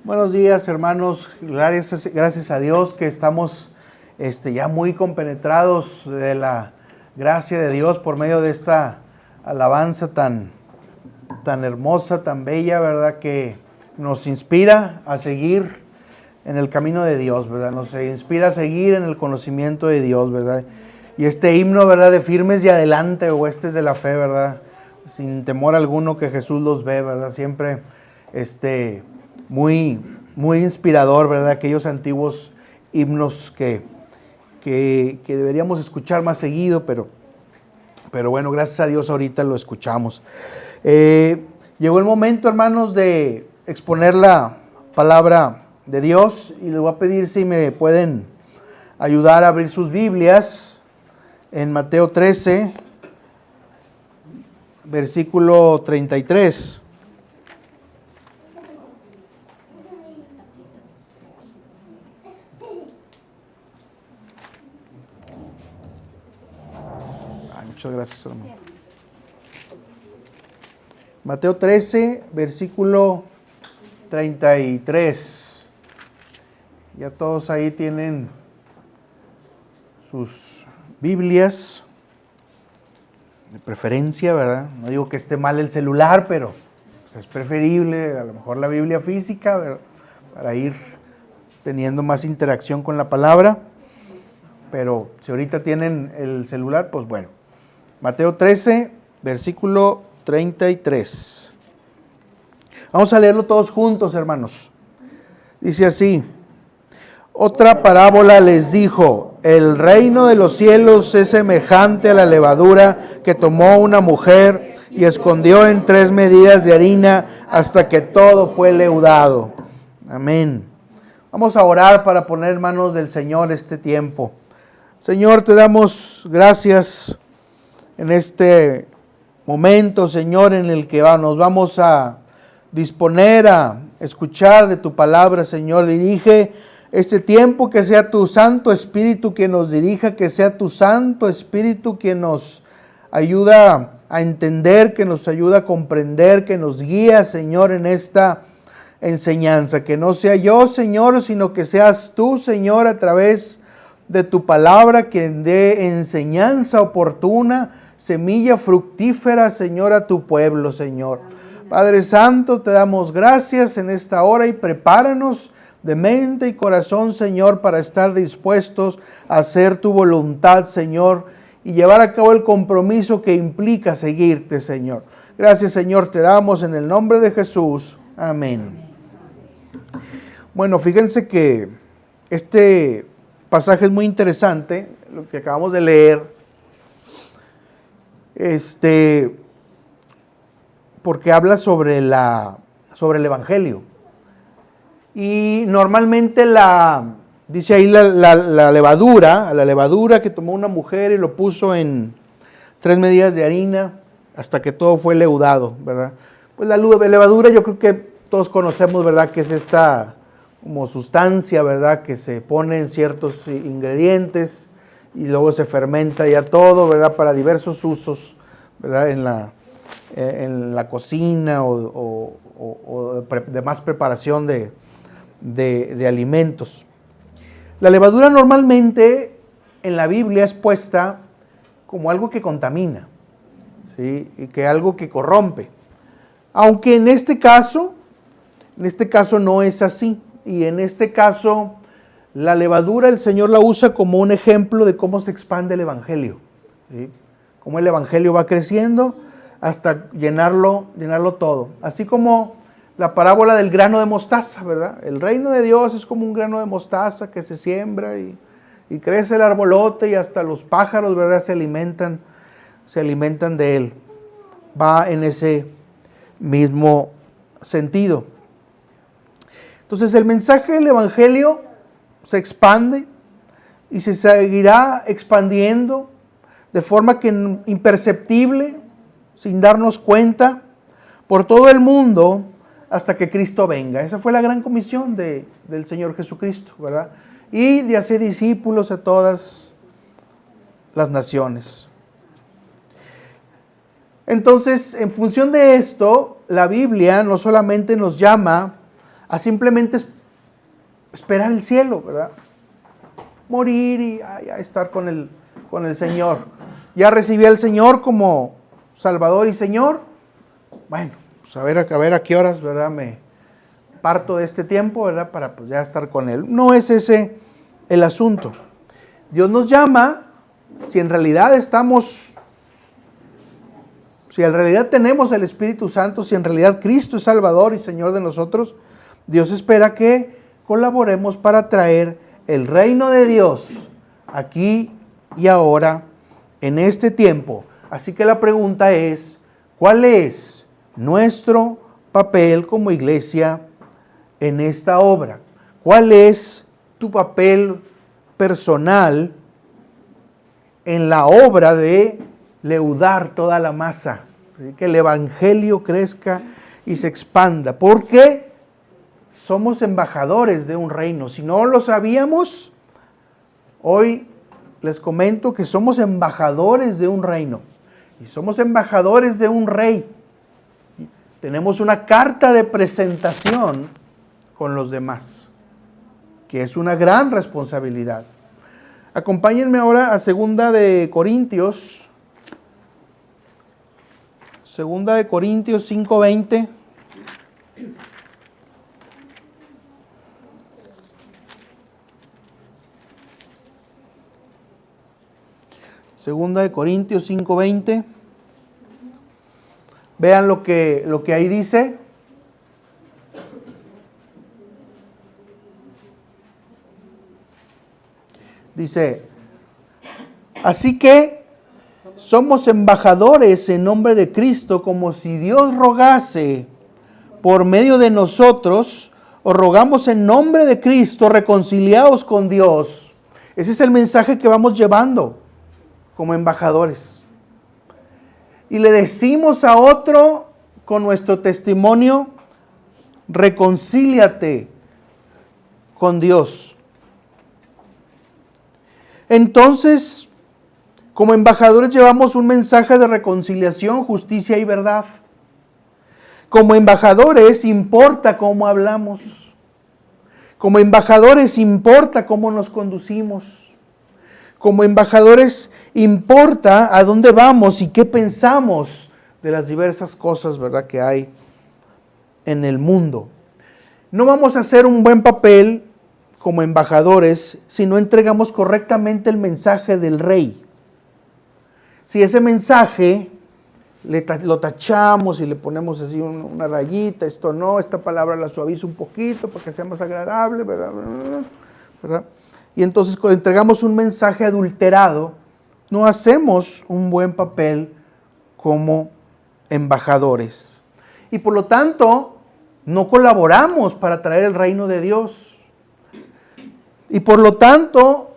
Buenos días, hermanos. Gracias a Dios que estamos ya muy compenetrados de la gracia de Dios por medio de esta alabanza tan hermosa, tan bella, ¿verdad? Que nos inspira a seguir en el camino de Dios, ¿verdad? Nos inspira a seguir en el conocimiento de Dios, ¿verdad? Y este himno, ¿verdad? De firmes y adelante, huestes de la fe, ¿verdad? Sin temor alguno que Jesús los ve, ¿verdad? Siempre, muy inspirador, ¿verdad? Aquellos antiguos himnos que deberíamos escuchar más seguido, pero bueno, gracias a Dios ahorita lo escuchamos. Llegó el momento, hermanos, de exponer la palabra de Dios y les voy a pedir si me pueden ayudar a abrir sus Biblias en Mateo 13, versículo 33. Muchas gracias, hermano. Mateo 13, versículo 33. Ya todos ahí tienen sus Biblias, de preferencia, ¿verdad? No digo que esté mal el celular, pero es preferible a lo mejor la Biblia física, ¿verdad? Para ir teniendo más interacción con la palabra. Pero si ahorita tienen el celular, pues bueno. Mateo 13, versículo 33. Vamos a leerlo todos juntos, hermanos. Dice así: otra parábola les dijo: el reino de los cielos es semejante a la levadura que tomó una mujer y escondió en 3 medidas de harina hasta que todo fue leudado. Amén. Vamos a orar para poner en manos del Señor este tiempo. Señor, te damos gracias en este momento, Señor, en el que nos vamos a disponer a escuchar de tu palabra, Señor. Dirige este tiempo, que sea tu Santo Espíritu quien nos dirija, que sea tu Santo Espíritu quien nos ayuda a entender, que nos ayuda a comprender, que nos guía, Señor, en esta enseñanza. Que no sea yo, Señor, sino que seas tú, Señor, a través de tu palabra, quien dé enseñanza oportuna, semilla fructífera, Señor, a tu pueblo, Señor. Padre Santo, te damos gracias en esta hora y prepáranos de mente y corazón, Señor, para estar dispuestos a hacer tu voluntad, Señor, y llevar a cabo el compromiso que implica seguirte, Señor. Gracias, Señor, te damos en el nombre de Jesús. Amén. Bueno, fíjense que este pasaje es muy interesante, lo que acabamos de leer, porque habla sobre el Evangelio. Y normalmente dice ahí la levadura que tomó una mujer y lo puso en 3 medidas de harina hasta que todo fue leudado, ¿verdad? Pues la levadura yo creo que todos conocemos, ¿verdad? Que es esta como sustancia, ¿verdad? Que se pone en ciertos ingredientes y luego se fermenta ya todo, ¿verdad? Para diversos usos, ¿verdad? En la cocina o de más preparación de alimentos. La levadura normalmente en la Biblia es puesta como algo que contamina, ¿sí? Y que algo que corrompe. Aunque en este caso no es así. Y en este caso, la levadura el Señor la usa como un ejemplo de cómo se expande el Evangelio, ¿sí? Cómo el Evangelio va creciendo hasta llenarlo todo. Así como la parábola del grano de mostaza, ¿verdad? El reino de Dios es como un grano de mostaza que se siembra y crece el arbolote y hasta los pájaros, ¿verdad? Se alimentan de él. Va en ese mismo sentido. Entonces el mensaje del Evangelio se expande y se seguirá expandiendo de forma que imperceptible, sin darnos cuenta, por todo el mundo hasta que Cristo venga. Esa fue la gran comisión del Señor Jesucristo, ¿verdad? Y de hacer discípulos a todas las naciones. Entonces, en función de esto, la Biblia no solamente nos llama a simplemente esperar el cielo, ¿verdad? Morir y ya estar con el Señor. Ya recibí al Señor como Salvador y Señor. Bueno, pues a ver a qué horas, ¿verdad? Me parto de este tiempo, ¿verdad? Para pues ya estar con Él. No es ese el asunto. Dios nos llama, si en realidad tenemos el Espíritu Santo, si en realidad Cristo es Salvador y Señor de nosotros, Dios espera que colaboremos para traer el reino de Dios aquí y ahora, en este tiempo. Así que la pregunta es, ¿cuál es nuestro papel como iglesia en esta obra? ¿Cuál es tu papel personal en la obra de leudar toda la masa? Que el evangelio crezca y se expanda. Porque somos embajadores de un reino. Si no lo sabíamos, hoy les comento que somos embajadores de un reino. Y somos embajadores de un rey. Tenemos una carta de presentación con los demás, que es una gran responsabilidad. Acompáñenme ahora a 2 de Corintios. 2 de Corintios 5:20. Segunda de Corintios 5:20. Vean lo que ahí dice. Dice, así que somos embajadores en nombre de Cristo, como si Dios rogase por medio de nosotros, os rogamos en nombre de Cristo, reconciliaos con Dios. Ese es el mensaje que vamos llevando como embajadores. Y le decimos a otro con nuestro testimonio, reconcíliate con Dios. Entonces, como embajadores llevamos un mensaje de reconciliación, justicia y verdad. Como embajadores importa cómo hablamos. Como embajadores importa cómo nos conducimos. Como embajadores importa a dónde vamos y qué pensamos de las diversas cosas, ¿verdad?, que hay en el mundo. No vamos a hacer un buen papel como embajadores si no entregamos correctamente el mensaje del rey. Si ese mensaje lo tachamos y le ponemos así una rayita, esto no, esta palabra la suavizo un poquito para que sea más agradable, ¿verdad? Y entonces cuando entregamos un mensaje adulterado, no hacemos un buen papel como embajadores. Y por lo tanto, no colaboramos para traer el reino de Dios. Y por lo tanto,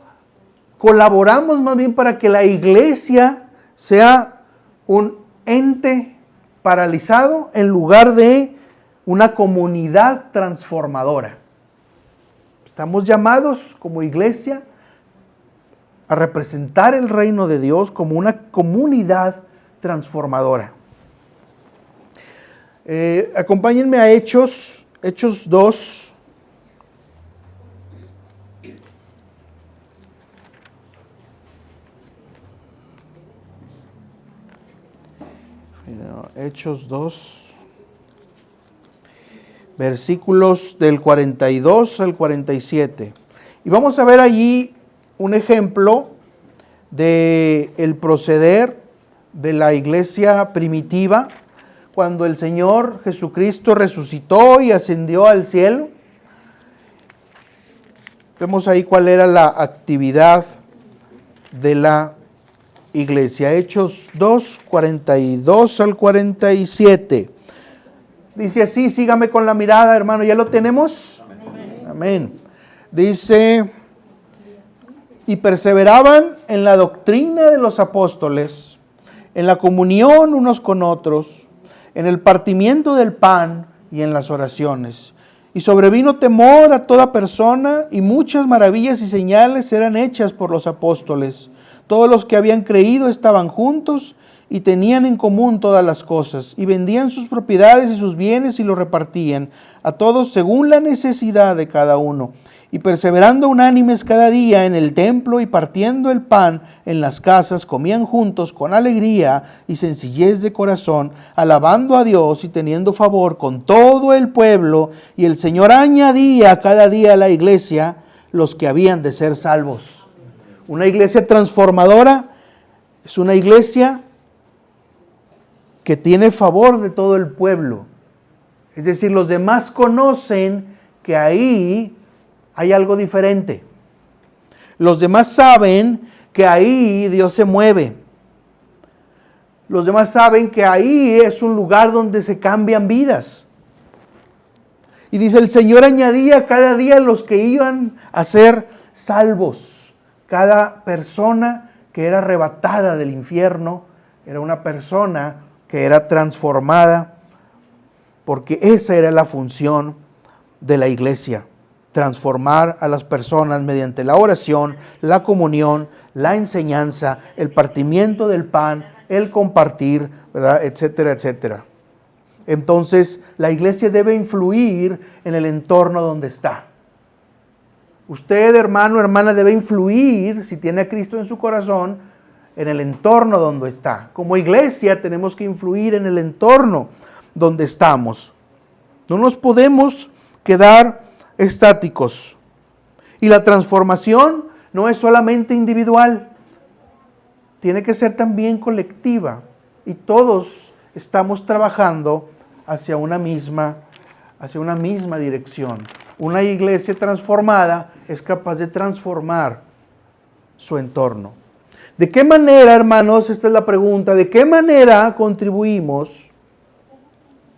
colaboramos más bien para que la iglesia sea un ente paralizado en lugar de una comunidad transformadora. Estamos llamados como iglesia a representar el reino de Dios como una comunidad transformadora. Acompáñenme a Hechos 2. Hechos 2, versículos del 42 al 47. Y vamos a ver allí un ejemplo del proceder de la iglesia primitiva cuando el Señor Jesucristo resucitó y ascendió al cielo. Vemos ahí cuál era la actividad de la iglesia. Hechos 2, 42 al 47. Dice así, sígame con la mirada, hermano. ¿Ya lo tenemos? Amén. Dice, y perseveraban en la doctrina de los apóstoles, en la comunión unos con otros, en el partimiento del pan y en las oraciones. Y sobrevino temor a toda persona, y muchas maravillas y señales eran hechas por los apóstoles. Todos los que habían creído estaban juntos y tenían en común todas las cosas, y vendían sus propiedades y sus bienes y los repartían a todos según la necesidad de cada uno. Y perseverando unánimes cada día en el templo y partiendo el pan en las casas, comían juntos con alegría y sencillez de corazón, alabando a Dios y teniendo favor con todo el pueblo. Y el Señor añadía cada día a la iglesia los que habían de ser salvos. Una iglesia transformadora es una iglesia que tiene favor de todo el pueblo. Es decir, los demás conocen que ahí hay algo diferente. Los demás saben que ahí Dios se mueve. Los demás saben que ahí es un lugar donde se cambian vidas. Y dice, el Señor añadía cada día los que iban a ser salvos. Cada persona que era arrebatada del infierno era una persona que era transformada, porque esa era la función de la iglesia. Transformar a las personas mediante la oración, la comunión, la enseñanza, el partimiento del pan, el compartir, ¿verdad? Etcétera, etcétera. Entonces, la iglesia debe influir en el entorno donde está. Usted, hermano, hermana, debe influir, si tiene a Cristo en su corazón, en el entorno donde está. Como iglesia tenemos que influir en el entorno donde estamos. No nos podemos quedar estáticos. Y la transformación no es solamente individual, tiene que ser también colectiva. Y todos estamos trabajando hacia una misma dirección. Una iglesia transformada es capaz de transformar su entorno. ¿De qué manera, hermanos? Esta es la pregunta. ¿De qué manera contribuimos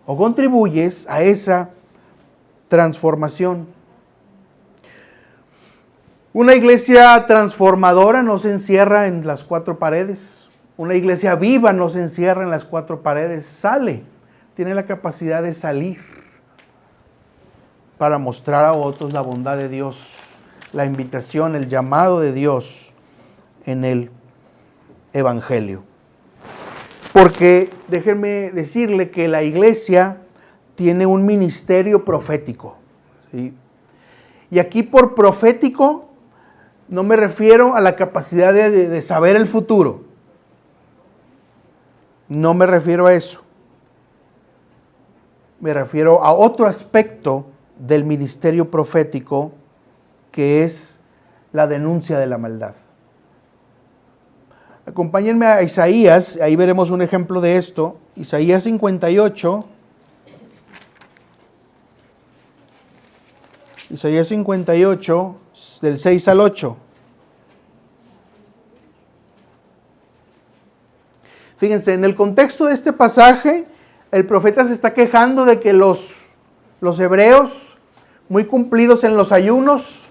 o contribuyes a esa transformación? Una iglesia transformadora no se encierra en las cuatro paredes. Una iglesia viva no se encierra en las cuatro paredes. Sale, tiene la capacidad de salir para mostrar a otros la bondad de Dios, la invitación, el llamado de Dios en el Evangelio. Porque déjenme decirle que la iglesia tiene un ministerio profético, ¿sí? Y aquí por profético no me refiero a la capacidad de saber el futuro. No me refiero a eso. Me refiero a otro aspecto del ministerio profético, que es la denuncia de la maldad. Acompáñenme a Isaías, ahí veremos un ejemplo de esto. Isaías 58. Isaías 58, del 6 al 8. Fíjense, en el contexto de este pasaje, el profeta se está quejando de que los hebreos, muy cumplidos en los ayunos,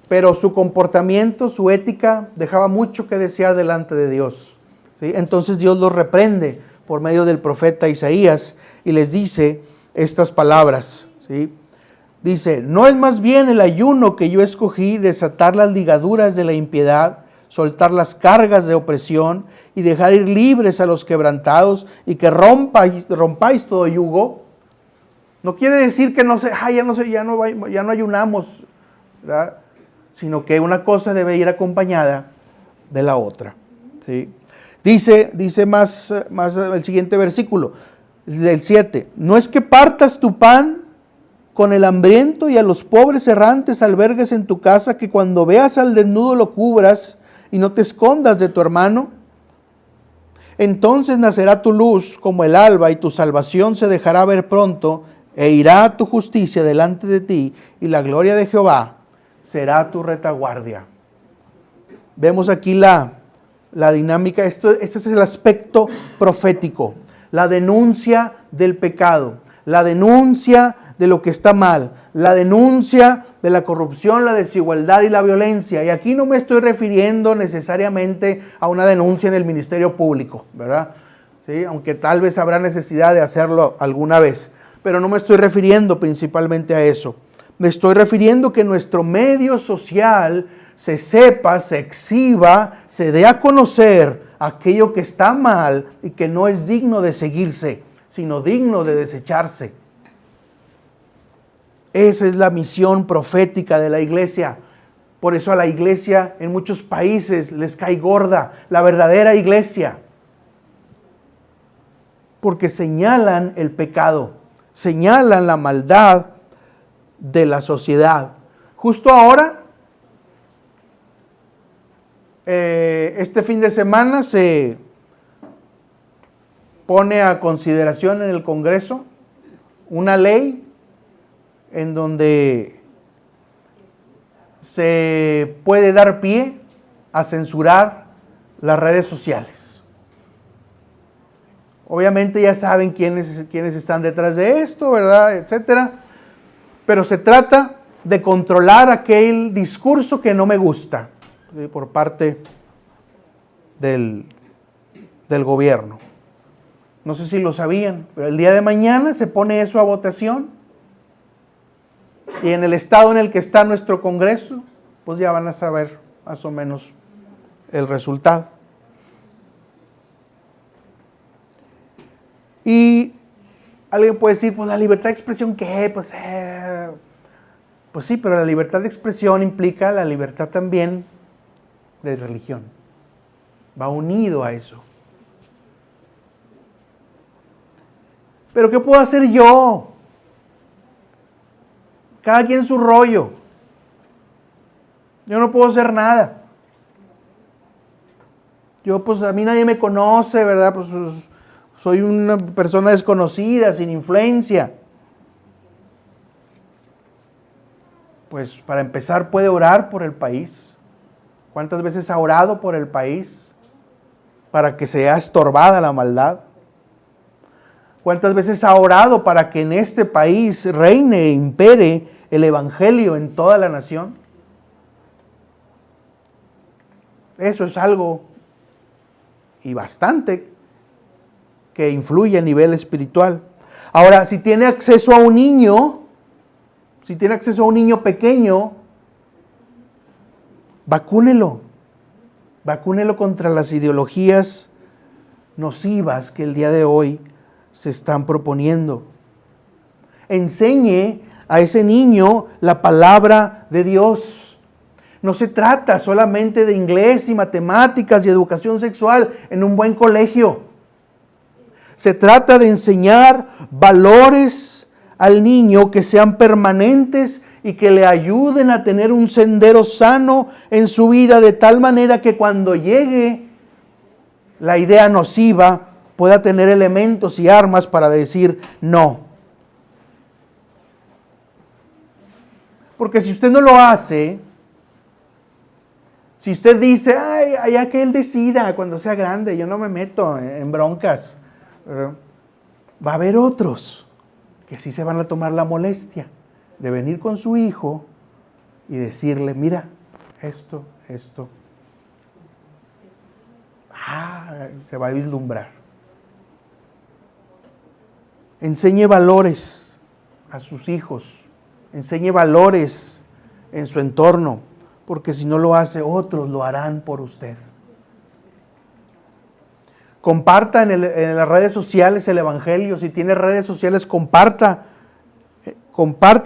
pero su comportamiento, su ética, dejaba mucho que desear delante de Dios, ¿sí? Entonces Dios los reprende por medio del profeta Isaías y les dice estas palabras, ¿sí? Dice, ¿no es más bien el ayuno que yo escogí desatar las ligaduras de la impiedad, soltar las cargas de opresión y dejar ir libres a los quebrantados y que rompáis todo yugo? No quiere decir que ya no ayunamos, ¿verdad? Sino que una cosa debe ir acompañada de la otra, ¿sí? Dice más el siguiente versículo, el 7, no es que partas tu pan con el hambriento y a los pobres errantes albergues en tu casa, que cuando veas al desnudo lo cubras y no te escondas de tu hermano. Entonces nacerá tu luz como el alba y tu salvación se dejará ver pronto e irá tu justicia delante de ti y la gloria de Jehová será tu retaguardia. Vemos aquí la dinámica. Este es el aspecto profético, la denuncia del pecado, la denuncia de lo que está mal, la denuncia de la corrupción, la desigualdad y la violencia. Y aquí no me estoy refiriendo necesariamente a una denuncia en el ministerio público, ¿verdad? ¿Sí? Aunque tal vez habrá necesidad de hacerlo alguna vez, pero no me estoy refiriendo principalmente a eso. Me estoy refiriendo que nuestro medio social se sepa, se exhiba, se dé a conocer aquello que está mal y que no es digno de seguirse, sino digno de desecharse. Esa es la misión profética de la iglesia. Por eso a la iglesia en muchos países les cae gorda la verdadera iglesia. Porque señalan el pecado, señalan la maldad de la sociedad. Justo ahora, este fin de semana se pone a consideración en el Congreso una ley en donde se puede dar pie a censurar las redes sociales. Obviamente ya saben quiénes están detrás de esto, ¿verdad? Etcétera. Pero se trata de controlar aquel discurso que no me gusta, ¿sí? Por parte del gobierno. No sé si lo sabían, pero el día de mañana se pone eso a votación. Y en el estado en el que está nuestro Congreso, pues ya van a saber más o menos el resultado. Y alguien puede decir, pues la libertad de expresión, ¿qué? Pues sí, pero la libertad de expresión implica la libertad también de religión. Va unido a eso. ¿Pero qué puedo hacer yo? Cada quien su rollo. Yo no puedo hacer nada. Yo, pues a mí nadie me conoce, ¿verdad? Pues soy una persona desconocida, sin influencia. Pues para empezar puede orar por el país. ¿Cuántas veces ha orado por el país para que sea estorbada la maldad? ¿Cuántas veces ha orado para que en este país reine e impere el Evangelio en toda la nación? Eso es algo y bastante que influye a nivel espiritual. Ahora, si tiene acceso a un niño, pequeño, vacúnelo. Vacúnelo contra las ideologías nocivas que el día de hoy se están proponiendo. Enseñe a ese niño la palabra de Dios. No se trata solamente de inglés y matemáticas y educación sexual en un buen colegio. Se trata de enseñar valores al niño que sean permanentes y que le ayuden a tener un sendero sano en su vida, de tal manera que cuando llegue la idea nociva pueda tener elementos y armas para decir no. Porque si usted no lo hace, si usted dice, ay, allá que él decida cuando sea grande, yo no me meto en broncas, va a haber otros que sí se van a tomar la molestia de venir con su hijo y decirle, mira, esto. Se va a vislumbrar. Enseñe valores a sus hijos, enseñe valores en su entorno, porque si no lo hace, otros lo harán por usted. Comparta en las redes sociales el Evangelio. Si tiene redes sociales, comparta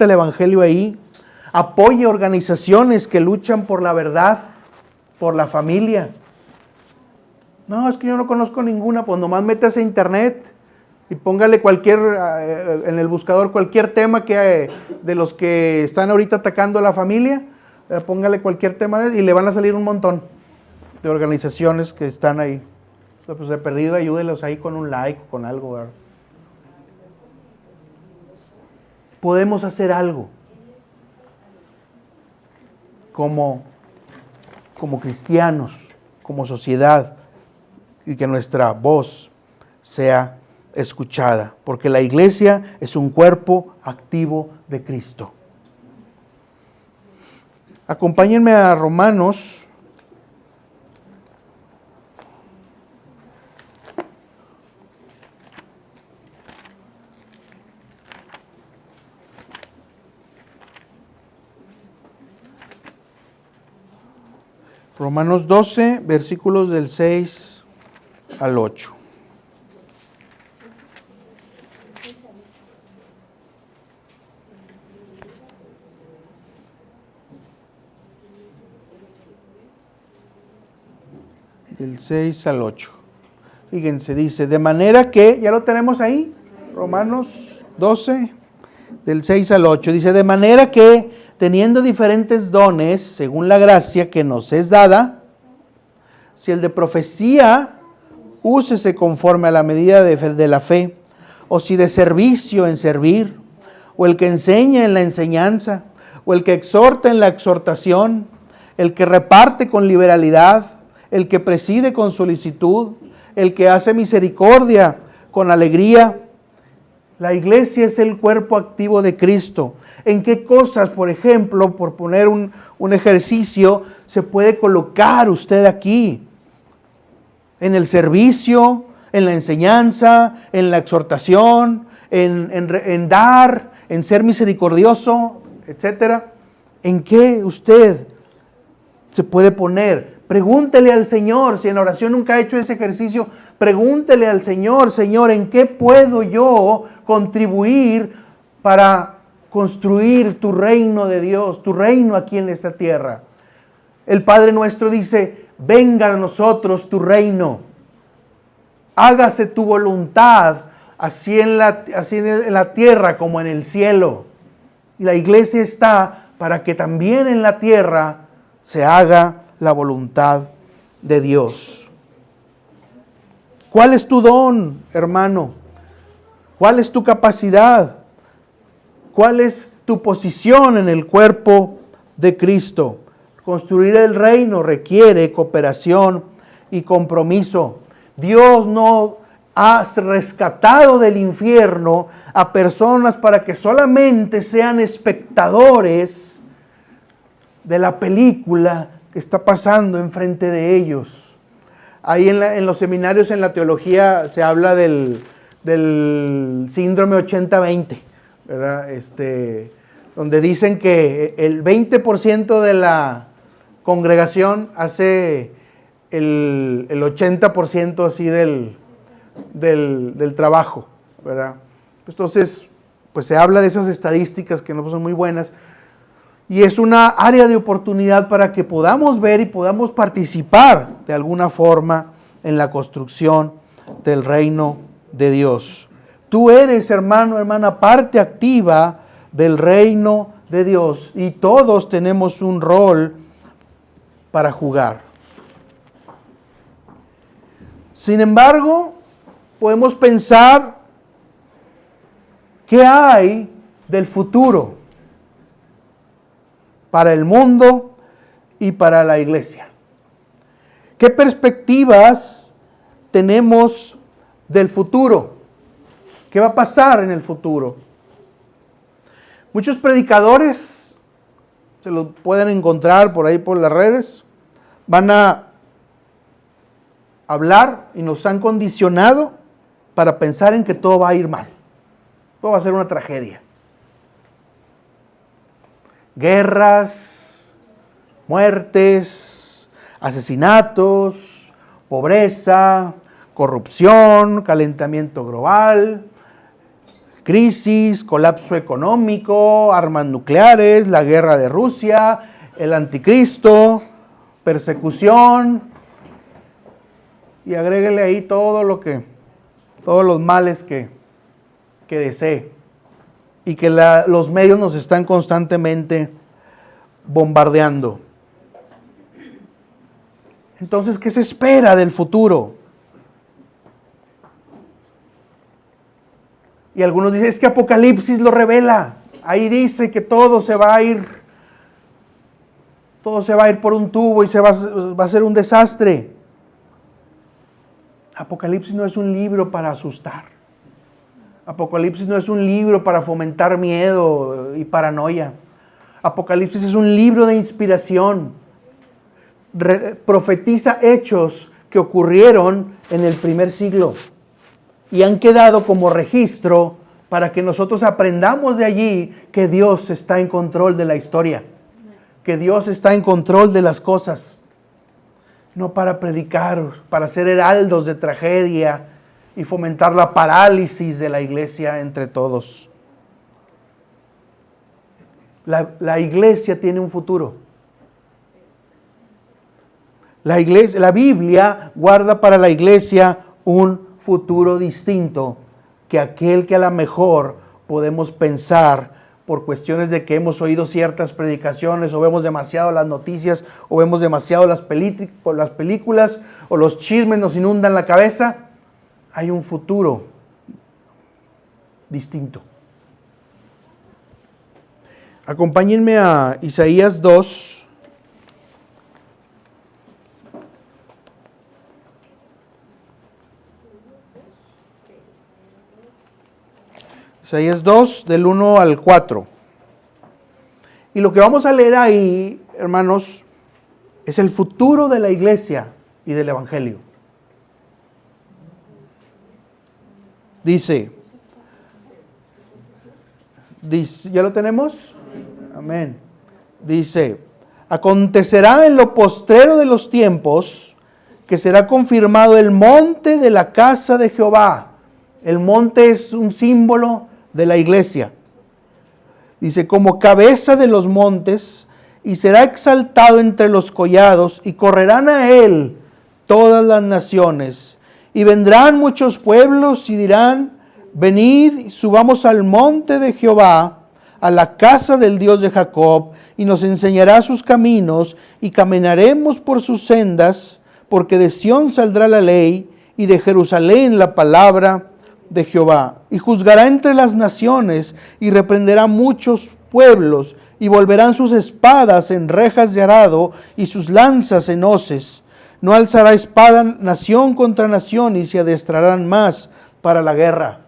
el Evangelio ahí. Apoye organizaciones que luchan por la verdad, por la familia. No, es que yo no conozco ninguna, pues nomás métase a internet y póngale en el buscador cualquier tema de los que están ahorita atacando a la familia, póngale cualquier tema y le van a salir un montón de organizaciones que están ahí. Pues de perdido ayúdelos ahí con un like, con algo, ¿verdad? Podemos hacer algo como cristianos, como sociedad, y que nuestra voz sea escuchada, porque la iglesia es un cuerpo activo de Cristo. Acompáñenme a Romanos. Romanos 12, versículos del 6 al 8. Del 6 al 8. Fíjense, dice, de manera que, ya lo tenemos ahí, Romanos 12, del 6 al 8. Dice, de manera que, teniendo diferentes dones, según la gracia que nos es dada, si el de profecía, úsese conforme a la medida de la fe, o si de servicio en servir, o el que enseña en la enseñanza, o el que exhorta en la exhortación, el que reparte con liberalidad, el que preside con solicitud, el que hace misericordia con alegría. La iglesia es el cuerpo activo de Cristo. ¿En qué cosas, por ejemplo, por poner un ejercicio, se puede colocar usted aquí? En el servicio, en la enseñanza, en la exhortación, en dar, en ser misericordioso, etcétera. ¿En qué usted se puede poner? Pregúntele al Señor, si en oración nunca ha hecho ese ejercicio, pregúntele al Señor, Señor, ¿en qué puedo yo contribuir para construir tu reino de Dios, tu reino aquí en esta tierra? El Padre nuestro dice, venga a nosotros tu reino, hágase tu voluntad, así en la tierra como en el cielo. Y la iglesia está para que también en la tierra se haga la voluntad de Dios. ¿Cuál es tu don, hermano? ¿Cuál es tu capacidad? ¿Cuál es tu posición en el cuerpo de Cristo? Construir el reino requiere cooperación y compromiso. Dios no ha rescatado del infierno a personas para que solamente sean espectadores de la película que está pasando enfrente de ellos. Ahí en los seminarios en la teología se habla del síndrome 80-20, ¿verdad? Donde dicen que el 20% de la congregación hace el 80% así del trabajo, ¿verdad? Entonces, pues se habla de esas estadísticas que no son muy buenas. Y es una área de oportunidad para que podamos ver y podamos participar de alguna forma en la construcción del reino de Dios. Tú eres, hermano, hermana, parte activa del reino de Dios y todos tenemos un rol para jugar. Sin embargo, podemos pensar qué hay del futuro para el mundo y para la iglesia. ¿Qué perspectivas tenemos del futuro? ¿Qué va a pasar en el futuro? Muchos predicadores, se los pueden encontrar por ahí por las redes, van a hablar y nos han condicionado para pensar en que todo va a ir mal. Todo va a ser una tragedia. Guerras, muertes, asesinatos, pobreza, corrupción, calentamiento global, crisis, colapso económico, armas nucleares, la guerra de Rusia, el anticristo, persecución, y agréguele ahí todos los males que desee. Y que los medios nos están constantemente bombardeando. Entonces, ¿qué se espera del futuro? Y algunos dicen, es que Apocalipsis lo revela. Ahí dice que todo se va a ir por un tubo y va a ser un desastre. Apocalipsis no es un libro para asustar. Apocalipsis no es un libro para fomentar miedo y paranoia. Apocalipsis es un libro de inspiración. Profetiza hechos que ocurrieron en el primer siglo y han quedado como registro para que nosotros aprendamos de allí que Dios está en control de la historia, que Dios está en control de las cosas. no para predicar, para ser heraldos de tragedia y fomentar la parálisis de la iglesia entre todos. La iglesia tiene un futuro. La Biblia guarda para la iglesia un futuro distinto que aquel que a lo mejor podemos pensar por cuestiones de que hemos oído ciertas predicaciones, o vemos demasiado las noticias, o vemos demasiado las películas, o los chismes nos inundan la cabeza. Hay un futuro distinto. Acompáñenme a Isaías 2. Isaías 2, del 1 al 4. Y lo que vamos a leer ahí, hermanos, es el futuro de la iglesia y del evangelio. Dice, ¿ya lo tenemos? Amén. Dice, acontecerá en lo postrero de los tiempos que será confirmado el monte de la casa de Jehová. El monte es un símbolo de la iglesia. Dice, como cabeza de los montes, y será exaltado entre los collados, y correrán a él todas las naciones. Y vendrán muchos pueblos y dirán, venid, subamos al monte de Jehová, a la casa del Dios de Jacob, y nos enseñará sus caminos, y caminaremos por sus sendas, porque de Sión saldrá la ley, y de Jerusalén la palabra de Jehová. Y juzgará entre las naciones, y reprenderá muchos pueblos, y volverán sus espadas en rejas de arado, y sus lanzas en hoces. No alzará espada nación contra nación, y se adestrarán más para la guerra.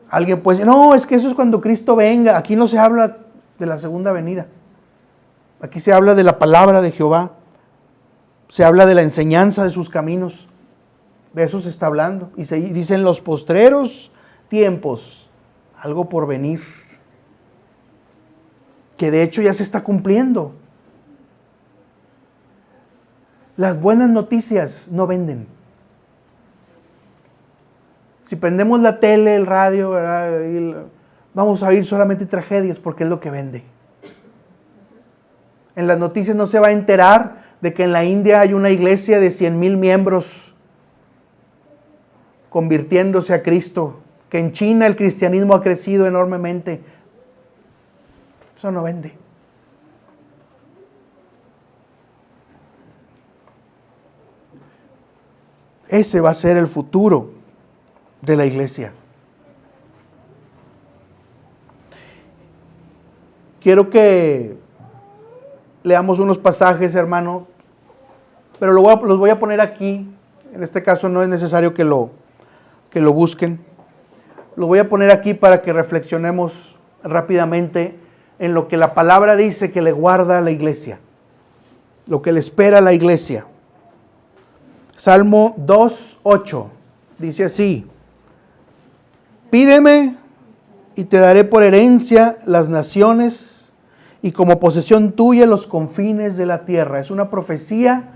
Alguien puede decir, no, es que eso es cuando Cristo venga. Aquí no se habla de la segunda venida. Aquí se habla de la palabra de Jehová. Se habla de la enseñanza de sus caminos. De eso se está hablando. Y se dicen los postreros tiempos, algo por venir. Que de hecho ya se está cumpliendo. Las buenas noticias no venden. Si prendemos la tele, el radio, ¿verdad? Vamos a oír solamente tragedias porque es lo que vende. En las noticias no se va a enterar de que en la India hay una iglesia de 100,000 miembros convirtiéndose a Cristo, que en China el cristianismo ha crecido enormemente. Eso no vende. Ese va a ser el futuro de la iglesia. Quiero que leamos unos pasajes, hermano, pero los voy a poner aquí. En este caso no es necesario que lo busquen. Lo voy a poner aquí para que reflexionemos rápidamente en lo que la palabra dice que le guarda a la iglesia, lo que le espera a la iglesia. Salmo 2:8 dice así: pídeme y te daré por herencia las naciones y como posesión tuya los confines de la tierra. Es una profecía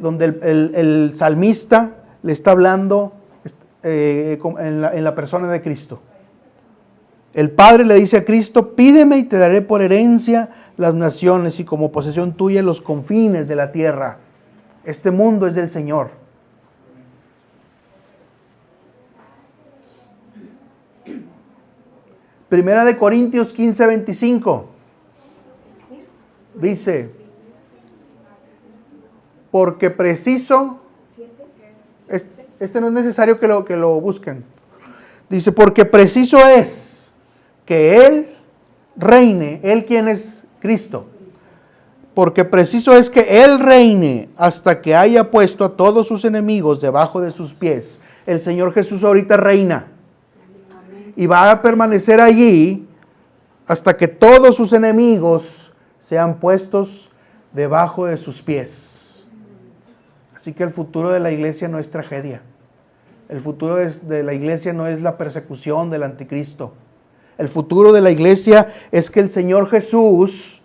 donde el salmista le está hablando en la persona de Cristo. El Padre le dice a Cristo: pídeme y te daré por herencia las naciones y como posesión tuya los confines de la tierra. Este mundo es del Señor. Primera de Corintios 15:25 dice: porque preciso, este no es necesario que lo busquen. Dice, porque preciso es que Él reine. ¿Él quién es? Cristo. Porque preciso es que Él reine hasta que haya puesto a todos sus enemigos debajo de sus pies. El Señor Jesús ahorita reina. Y va a permanecer allí hasta que todos sus enemigos sean puestos debajo de sus pies. Así que el futuro de la iglesia no es tragedia. El futuro de la iglesia no es la persecución del anticristo. El futuro de la iglesia es que el Señor Jesús,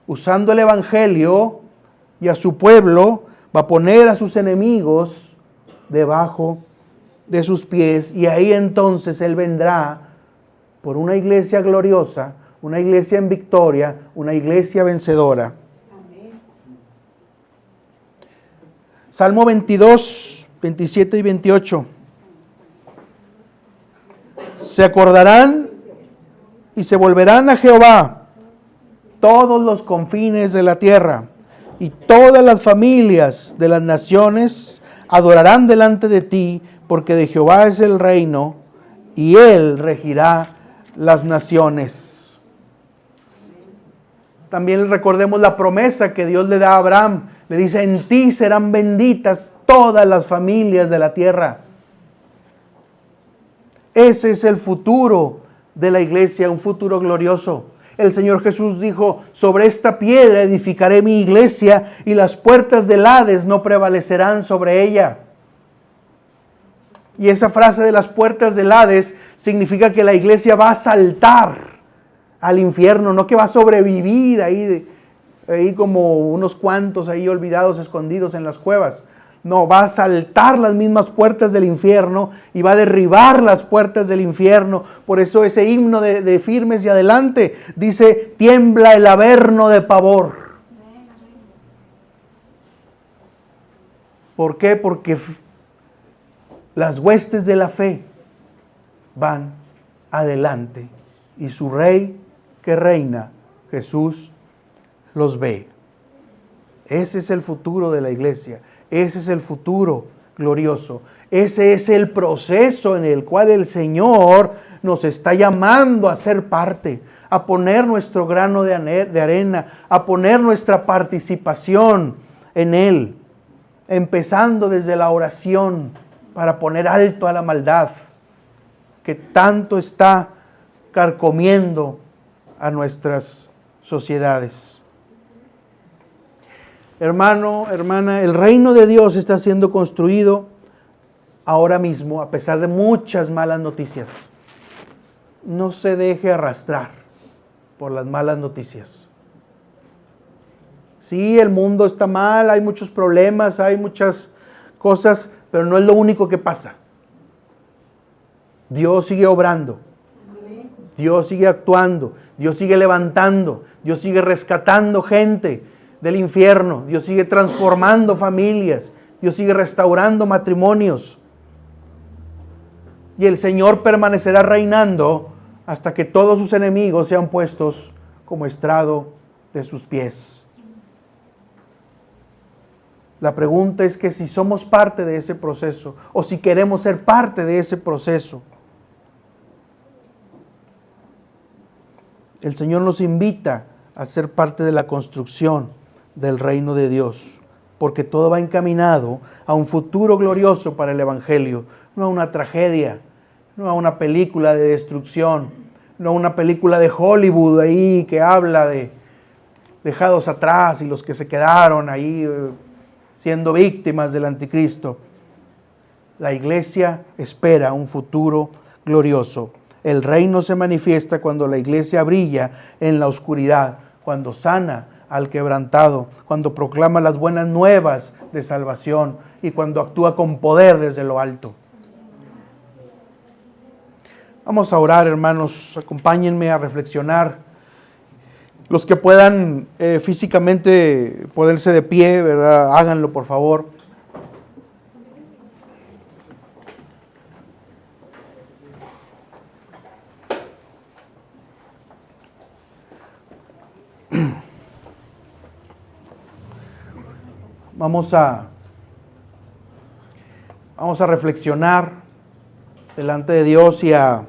usando el evangelio, y a su pueblo, va a poner a sus enemigos debajo de sus pies, y ahí entonces Él vendrá por una iglesia gloriosa, una iglesia en victoria, una iglesia vencedora. Amén. Salmo 22, 27 y 28. Se acordarán y se volverán a Jehová todos los confines de la tierra, y todas las familias de las naciones adorarán delante de ti, porque de Jehová es el reino, y Él regirá las naciones. También recordemos la promesa que Dios le da a Abraham. Le dice, en ti serán benditas todas las familias de la tierra. Ese es el futuro de la iglesia, un futuro glorioso. El Señor Jesús dijo, sobre esta piedra edificaré mi iglesia, y las puertas del Hades no prevalecerán sobre ella. Y esa frase de las puertas del Hades significa que la iglesia va a saltar al infierno, no que va a sobrevivir ahí como unos cuantos ahí olvidados, escondidos en las cuevas. No, va a saltar las mismas puertas del infierno y va a derribar las puertas del infierno. Por eso ese himno de firmes y adelante dice, tiembla el averno de pavor. ¿Por qué? Porque las huestes de la fe van adelante y su Rey que reina, Jesús, los ve. Ese es el futuro de la iglesia, ese es el futuro glorioso, ese es el proceso en el cual el Señor nos está llamando a ser parte, a poner nuestro grano de arena, a poner nuestra participación en Él, empezando desde la oración, para poner alto a la maldad que tanto está carcomiendo a nuestras sociedades. Hermano, hermana, el reino de Dios está siendo construido ahora mismo, a pesar de muchas malas noticias. No se deje arrastrar por las malas noticias. Sí, el mundo está mal, hay muchos problemas, hay muchas cosas, pero no es lo único que pasa. Dios sigue obrando, Dios sigue actuando, Dios sigue levantando, Dios sigue rescatando gente del infierno, Dios sigue transformando familias, Dios sigue restaurando matrimonios. Y el Señor permanecerá reinando hasta que todos sus enemigos sean puestos como estrado de sus pies. La pregunta es que si somos parte de ese proceso o si queremos ser parte de ese proceso. El Señor nos invita a ser parte de la construcción del reino de Dios, porque todo va encaminado a un futuro glorioso para el Evangelio, no a una tragedia, no a una película de destrucción, no a una película de Hollywood ahí que habla de dejados atrás y los que se quedaron ahí siendo víctimas del anticristo. La iglesia espera un futuro glorioso. El reino se manifiesta cuando la iglesia brilla en la oscuridad, cuando sana al quebrantado, cuando proclama las buenas nuevas de salvación y cuando actúa con poder desde lo alto. Vamos a orar, hermanos, acompáñenme a reflexionar. Los que puedan físicamente ponerse de pie, ¿verdad? Háganlo, por favor. Vamos a reflexionar delante de Dios y a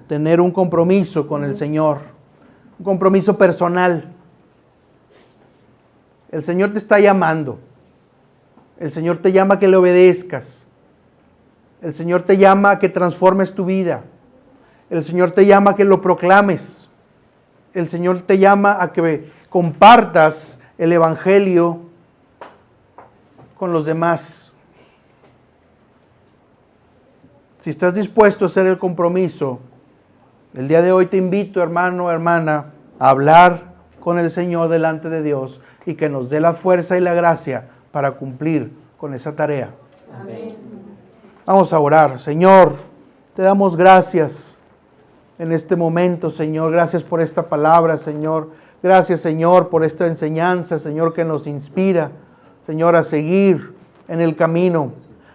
tener un compromiso con el Señor, un compromiso personal. El Señor te está llamando, el Señor te llama a que le obedezcas, el Señor te llama a que transformes tu vida, el Señor te llama a que lo proclames, el Señor te llama a que compartas el Evangelio con los demás. Si estás dispuesto a hacer el compromiso, el día de hoy te invito, hermano, hermana, a hablar con el Señor delante de Dios y que nos dé la fuerza y la gracia para cumplir con esa tarea. Amén. Vamos a orar. Señor, te damos gracias en este momento, Señor. Gracias por esta palabra, Señor. Gracias, Señor, por esta enseñanza, Señor, que nos inspira, Señor, a seguir en el camino,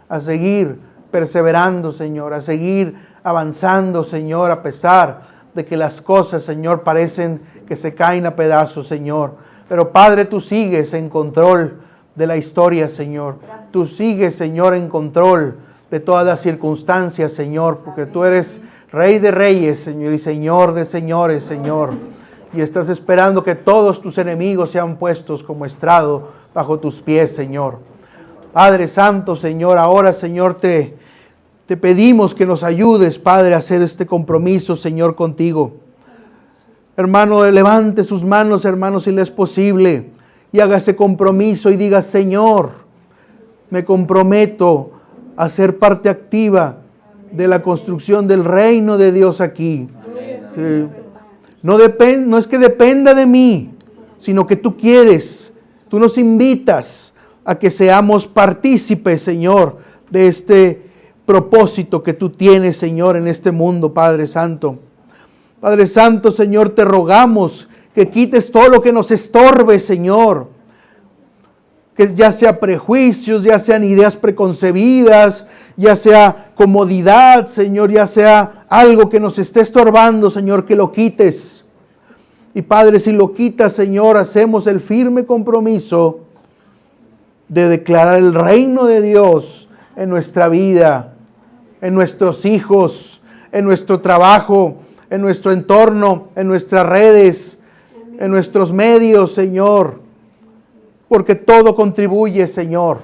a seguir perseverando, Señor, a seguir avanzando, Señor, a pesar de que las cosas, Señor, parecen que se caen a pedazos, Señor. Pero, Padre, tú sigues en control de la historia, Señor. Tú sigues, Señor, en control de todas las circunstancias, Señor, porque tú eres Rey de reyes, Señor, y Señor de señores, Señor. Y estás esperando que todos tus enemigos sean puestos como estrado bajo tus pies, Señor. Padre Santo, Señor, ahora, Señor, te pedimos que nos ayudes, Padre, a hacer este compromiso, Señor, contigo. Hermano, levante sus manos, hermano, si le es posible, y haga ese compromiso y diga: Señor, me comprometo a ser parte activa de la construcción del reino de Dios aquí. No es que dependa de mí, sino que tú quieres, tú nos invitas a que seamos partícipes, Señor, de este propósito que tú tienes, Señor, en este mundo, Padre Santo. Padre Santo, Señor, te rogamos que quites todo lo que nos estorbe, Señor. Que ya sea prejuicios, ya sean ideas preconcebidas, ya sea comodidad, Señor, ya sea algo que nos esté estorbando, Señor, que lo quites. Y Padre, si lo quitas, Señor, hacemos el firme compromiso de declarar el reino de Dios en nuestra vida, en nuestros hijos, en nuestro trabajo, en nuestro entorno, en nuestras redes, en nuestros medios, Señor. Porque todo contribuye, Señor.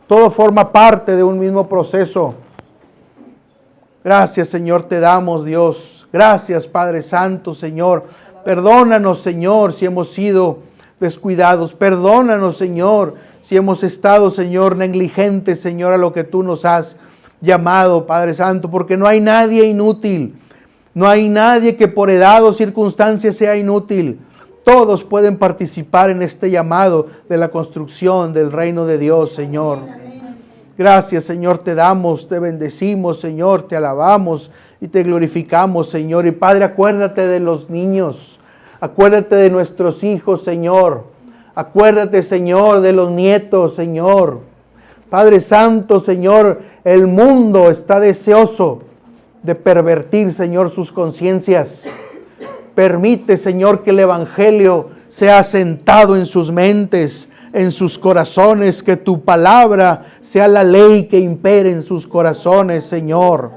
Todo forma parte de un mismo proceso. Gracias, Señor, te damos, Dios. Gracias, Padre Santo, Señor. Perdónanos, Señor, si hemos sido descuidados. Perdónanos, Señor, si hemos estado, Señor, negligentes, Señor, a lo que tú nos has llamado, Padre Santo. Porque no hay nadie inútil. No hay nadie que por edad o circunstancia sea inútil. Todos pueden participar en este llamado de la construcción del reino de Dios, Señor. Gracias, Señor, te damos, te bendecimos, Señor, te alabamos y te glorificamos, Señor. Y Padre, acuérdate de los niños, acuérdate de nuestros hijos, Señor. Acuérdate, Señor, de los nietos, Señor. Padre Santo, Señor, el mundo está deseoso de pervertir, Señor, sus conciencias. Permite, Señor, que el Evangelio sea asentado en sus mentes, en sus corazones, que tu palabra sea la ley que impere en sus corazones, Señor.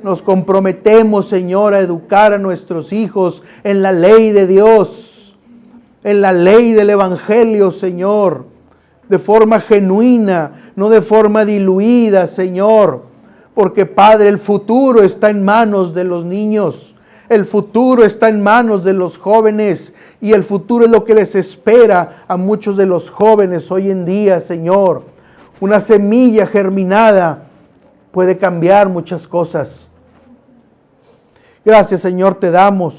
Nos comprometemos, Señor, a educar a nuestros hijos en la ley de Dios, en la ley del Evangelio, Señor, de forma genuina, no de forma diluida, Señor, porque, Padre, el futuro está en manos de los niños. El futuro está en manos de los jóvenes y el futuro es lo que les espera a muchos de los jóvenes hoy en día, Señor. Una semilla germinada puede cambiar muchas cosas. Gracias, Señor, te damos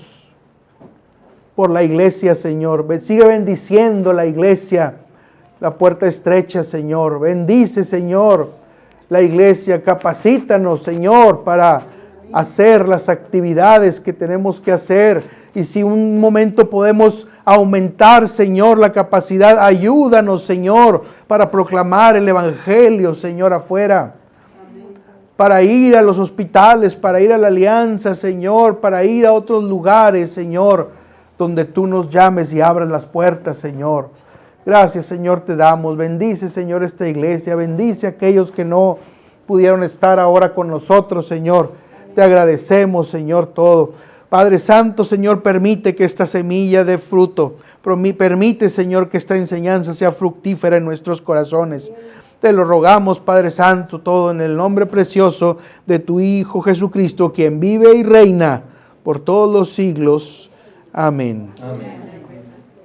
por la iglesia, Señor. Sigue bendiciendo la iglesia, la puerta estrecha, Señor. Bendice, Señor, la iglesia. Capacítanos, Señor, para hacer las actividades que tenemos que hacer. Y si un momento podemos aumentar, Señor, la capacidad, ayúdanos, Señor, para proclamar el Evangelio, Señor, afuera. Para ir a los hospitales, para ir a la alianza, Señor, para ir a otros lugares, Señor, donde tú nos llames y abras las puertas, Señor. Gracias, Señor, te damos. Bendice, Señor, esta iglesia. Bendice a aquellos que no pudieron estar ahora con nosotros, Señor. Te agradecemos, Señor, todo. Padre Santo, Señor, permite que esta semilla dé fruto. Permite, Señor, que esta enseñanza sea fructífera en nuestros corazones. Te lo rogamos, Padre Santo, todo en el nombre precioso de tu Hijo Jesucristo, quien vive y reina por todos los siglos. Amén. Amén.